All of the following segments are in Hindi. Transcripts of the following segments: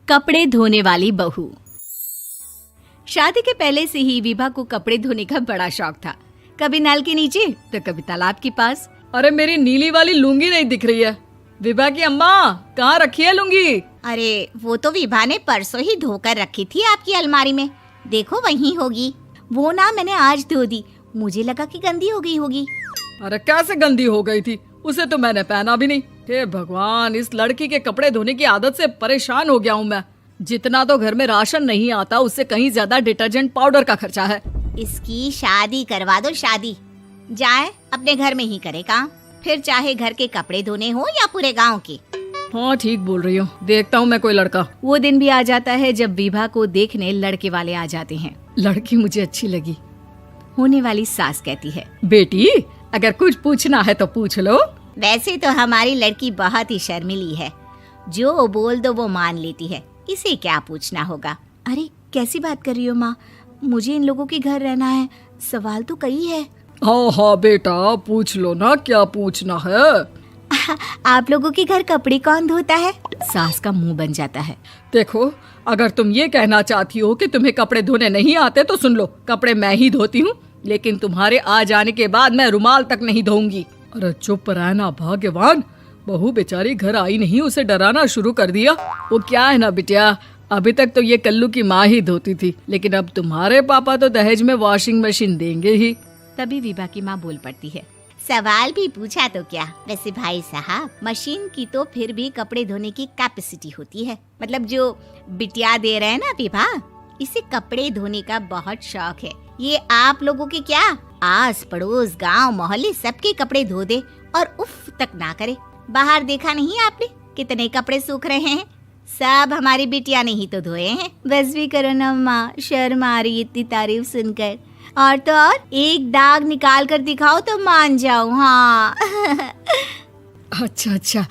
कपड़े धोने वाली बहू। शादी के पहले से ही विभा को कपड़े धोने का बड़ा शौक था। कभी नल के नीचे तो कभी तालाब के पास। अरे मेरी नीली वाली लुंगी नहीं दिख रही है। विभा की अम्मा, कहाँ रखी है लुंगी? अरे वो तो विभा ने परसों ही धोकर रखी थी आपकी अलमारी में, देखो वहीं होगी। वो ना मैंने आज धो दी, मुझे लगा कि गंदी हो गई होगी। अरे कैसे गंदी हो गई थी? उसे तो मैंने पहना भी नहीं। हे भगवान, इस लड़की के कपड़े धोने की आदत से परेशान हो गया हूँ मैं। जितना तो घर में राशन नहीं आता, उससे कहीं ज्यादा डिटर्जेंट पाउडर का खर्चा है। इसकी शादी करवा दो, शादी जाए अपने घर में ही करे काम, फिर चाहे घर के कपड़े धोने हो या पूरे गांव के। हाँ ठीक बोल रही हो, देखता हूँ मैं कोई लड़का। वो दिन भी आ जाता है जब विभा को देखने लड़के वाले आ जाते हैं। लड़की मुझे अच्छी लगी। होने वाली सास कहती है, बेटी अगर कुछ पूछना है तो पूछ लो। वैसे तो हमारी लड़की बहुत ही शर्मीली है, जो बोल दो वो मान लेती है, इसे क्या पूछना होगा। अरे कैसी बात कर रही हो माँ, मुझे इन लोगों के घर रहना है, सवाल तो कई है। हाँ हाँ बेटा, पूछ लो ना, क्या पूछना है। आप लोगों के घर कपड़े कौन धोता है? सास का मुंह बन जाता है। देखो, अगर तुम ये कहना चाहती हो कि तुम्हें कपड़े धोने नहीं आते तो सुन लो, कपड़े मैं ही धोती हूँ, लेकिन तुम्हारे आ जाने के बाद मैं रुमाल तक नहीं धोऊंगी। अरे चुप रहना भाग्यवान, बहू बेचारी घर आई नहीं, उसे डराना शुरू कर दिया। वो क्या है ना बिटिया, अभी तक तो ये कल्लू की माँ ही धोती थी, लेकिन अब तुम्हारे पापा तो दहेज में वॉशिंग मशीन देंगे ही। तभी विभा की माँ बोल पड़ती है, सवाल भी पूछा तो क्या। वैसे भाई साहब, मशीन की तो फिर भी कपड़े धोने की कैपेसिटी होती है। मतलब जो बिटिया दे रहे हैं ना विभा, इसे कपड़े धोने का बहुत शौक है। ये आप लोगों के क्या, आस पड़ोस गांव मोहल्ले सबके कपड़े धो दे और उफ तक ना करे। बाहर देखा नहीं आपने कितने कपड़े सूख रहे हैं? सब हमारी बिटिया ने ही तो धोए हैं। बस भी करो ना माँ, शर्म आ रही इतनी तारीफ सुनकर। और तो और एक दाग निकाल कर दिखाओ तो मान जाऊं। हाँ अच्छा,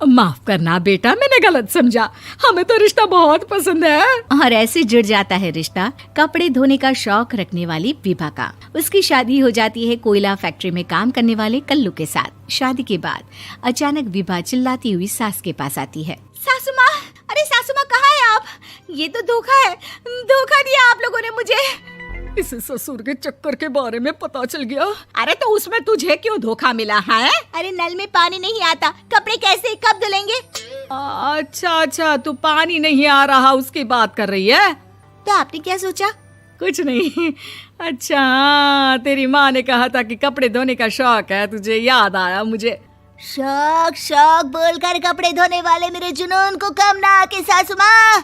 माफ करना बेटा, मैंने गलत समझा। हमें तो रिश्ता बहुत पसंद है। और ऐसे जुड़ जाता है रिश्ता कपड़े धोने का शौक रखने वाली विभा का। उसकी शादी हो जाती है कोयला फैक्ट्री में काम करने वाले कल्लू के साथ। शादी के बाद अचानक विभा चिल्लाती हुई सास के पास आती है। सासू माँ, अरे सासू माँ कहाँ है आप? ये तो धोखा है, धोखा दिया आप लोगों ने मुझे। इसे ससुर के चक्कर के बारे में पता चल गया। अरे तो उसमें तुझे क्यों धोखा मिला है? अरे नल में पानी नहीं आता, कपड़े कैसे कब धुलेंगे? अच्छा, तू पानी नहीं आ रहा उसकी बात कर रही है। तो आपने क्या सोचा? कुछ नहीं। अच्छा, तेरी माँ ने कहा था कि कपड़े धोने का शौक है तुझे, याद आया मुझे। शौक बोलकर कपड़े धोने वाले मेरे जुनून को कम ना आके सासू माँ,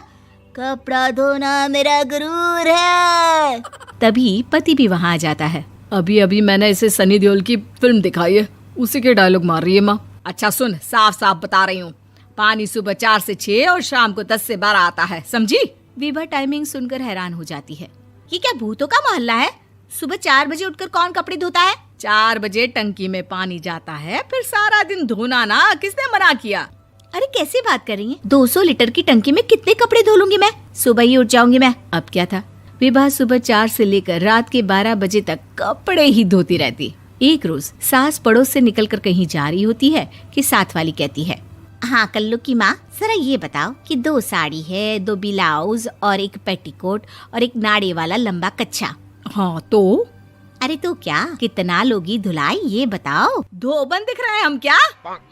कपड़ा धोना मेरा गुरूर है। तभी पति भी वहाँ आ जाता है। अभी मैंने इसे सनी देओल की फिल्म दिखाई है, उसी के डायलॉग मार रही है माँ। अच्छा सुन, साफ बता रही हूँ, पानी सुबह 4 से 6 और शाम को 10 से 12 आता है, समझी? विभा टाइमिंग सुनकर हैरान हो जाती है। ये क्या भूतों का मोहल्ला है? सुबह 4 बजे उठकर कौन कपड़े धोता है? 4 बजे टंकी में पानी जाता है, फिर सारा दिन धोना ना, किसने मना किया? अरे कैसे बात कर रही हैं? 200 लीटर की टंकी में कितने कपड़े धो लूंगी मैं? सुबह ही उठ जाऊंगी मैं। अब क्या था, विभा सुबह 4 से लेकर रात के 12 बजे तक कपड़े ही धोती रहती। एक रोज सास पड़ोस से निकलकर कहीं जा रही होती है कि साथ वाली कहती है, हाँ कल्लू की माँ, जरा ये बताओ कि 2 साड़ी है, 2 ब्लाउज और एक पेटीकोट और एक नाड़े वाला लंबा कच्छा। हाँ तो? अरे तो क्या, कितना लोगी धुलाई ये बताओ। धोबन दिख रहे हैं हम क्या?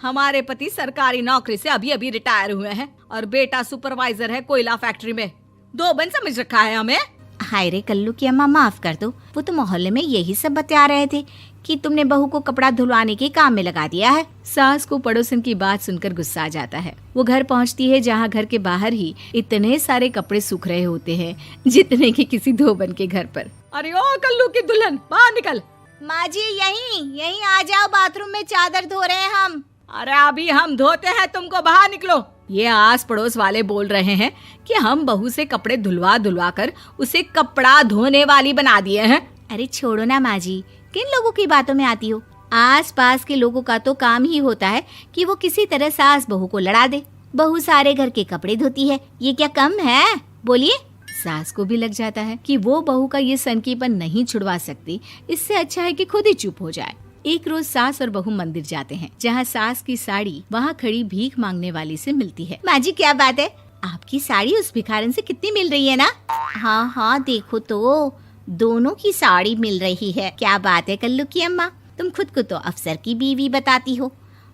हमारे पति सरकारी नौकरी से अभी रिटायर हुए हैं और बेटा सुपरवाइजर है कोयला फैक्ट्री में। धोबन समझ रखा है हमें। हाय रे कल्लू की अम्मा, माफ कर दो, वो तो मोहल्ले में यही सब बता रहे थे कि तुमने बहू को कपड़ा धुलवाने के काम में लगा दिया है। सास को पड़ोसन की बात सुनकर गुस्सा आ जाता है। वो घर पहुंचती है जहां घर के बाहर ही इतने सारे कपड़े सूख रहे होते हैं जितने कि किसी धोबन के घर पर। अरे ओ कल्लू की दुल्हन, बाहर निकल। माँ जी यहीं आ जाओ, बाथरूम में चादर धो रहे हैं हम। अरे अभी हम धोते हैं, तुमको बाहर निकलो। ये आस पड़ोस वाले बोल रहे हैं कि हम बहू से कपड़े धुलवा कर उसे कपड़ा धोने वाली बना दिए हैं। अरे छोड़ो ना माँ जी, किन लोगों की बातों में आती हो? आस पास के लोगों का तो काम ही होता है कि वो किसी तरह सास बहू को लड़ा दे। बहू सारे घर के कपड़े धोती है, ये क्या कम है? बोलिए। सास को भी लग जाता है कि वो बहू का ये सनकीपन नहीं छुड़वा सकती, इससे अच्छा है कि खुद ही चुप हो जाए। एक रोज सास और बहू मंदिर जाते हैं, जहाँ सास की साड़ी वहाँ खड़ी भीख मांगने वाली से मिलती है। माँ जी क्या बात है, आपकी साड़ी उस भिखारन से कितनी मिल रही है ना? हाँ हाँ देखो तो, दोनों की साड़ी मिल रही है। क्या बात है कल्लू की अम्मा, तुम खुद को तो अफसर की बीवी बताती हो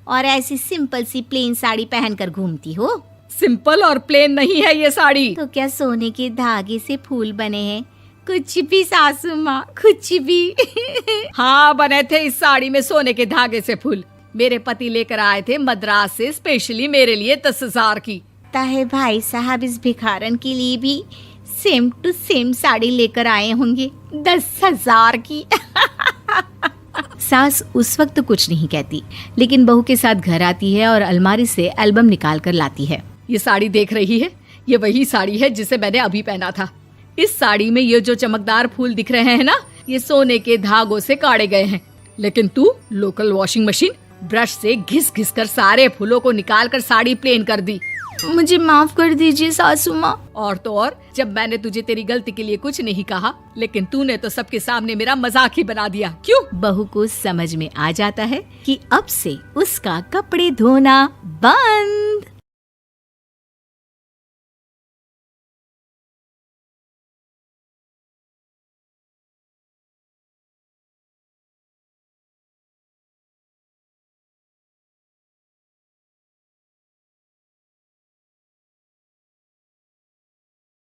और ऐसी सिंपल सी प्लेन साड़ी पहनकर घूमती हो। सिंपल और प्लेन नहीं है ये साड़ी। तो क्या सोने के धागे से फूल बने हैं? कुछ भी सासू माँ, कुछ भी। हाँ बने थे इस साड़ी में सोने के धागे से फूल। मेरे पति लेकर आए थे मद्रास से स्पेशली मेरे लिए 10,000 की। ताहे भाई साहब इस भिखारन के लिए भी सेम टू सेम साड़ी लेकर आए होंगे 10,000 की। सास उस वक्त तो कुछ नहीं कहती, लेकिन बहू के साथ घर आती है और अलमारी से एल्बम निकाल कर लाती है। ये साड़ी देख रही है, ये वही साड़ी है जिसे मैंने अभी पहना था। इस साड़ी में ये जो चमकदार फूल दिख रहे हैं ना, ये सोने के धागों से काढ़े गए हैं। लेकिन तू लोकल वॉशिंग मशीन ब्रश से घिस घिस कर सारे फूलों को निकाल कर साड़ी प्लेन कर दी। मुझे माफ कर दीजिए सासू माँ। और तो और, जब मैंने तुझे तेरी गलती के लिए कुछ नहीं कहा, लेकिन तूने तो सबके सामने मेरा मजाक ही बना दिया। क्यों? बहू को समझ में आ जाता है कि अब से उसका कपड़े धोना बंद।